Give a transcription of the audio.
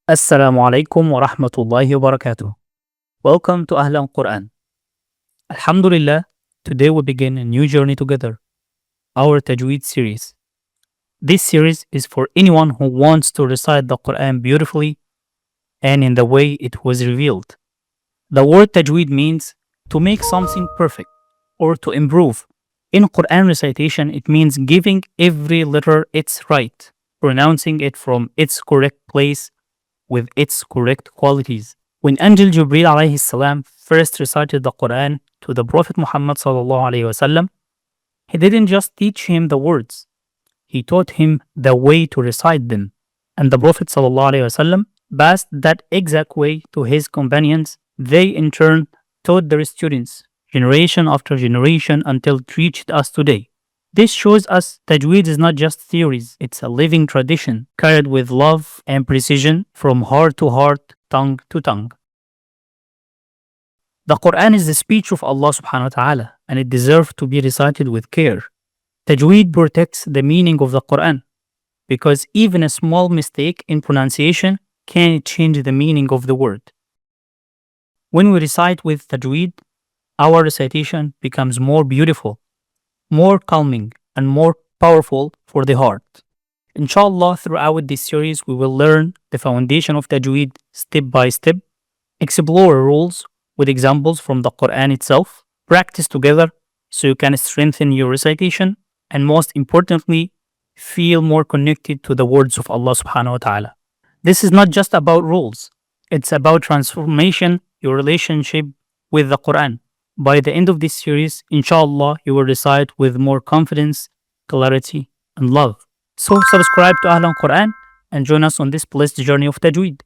Assalamu alaikum wa rahmatullahi wa barakatuh. Welcome to Ahlan Qur'an. Alhamdulillah, today we begin a new journey together, our Tajweed series. This series is for anyone who wants to recite the Quran beautifully and in the way it was revealed. The word Tajweed means to make something perfect or to improve. In Quran recitation, it means giving every letter its right, pronouncing it from its correct place with its correct qualities. When Angel Jibreel alayhi salam first recited the Quran to the Prophet Muhammad sallallahu alayhi wasallam, he didn't just teach him the words, he taught him the way to recite them. And the Prophet sallallahu alayhi wasallam passed that exact way to his companions. They in turn taught their students, generation after generation, until it reached us today. This shows us Tajweed is not just theories, it's a living tradition carried with love and precision from heart to heart, tongue to tongue. The Quran is the speech of Allah subhanahu wa ta'ala and it deserves to be recited with care. Tajweed protects the meaning of the Quran because even a small mistake in pronunciation can change the meaning of the word. When we recite with Tajweed, our recitation becomes more beautiful, more calming, and more powerful for the heart. Inshallah, throughout this series, we will learn the foundation of Tajweed step by step, explore rules with examples from the Quran itself, practice together so you can strengthen your recitation, and most importantly, feel more connected to the words of Allah subhanahu wa ta'ala. This is not just about rules, it's about transformation, your relationship with the Quran. By the end of this series, inshallah, you will recite with more confidence, clarity, and love. So subscribe to Ahlan Quran and join us on this blessed journey of Tajweed.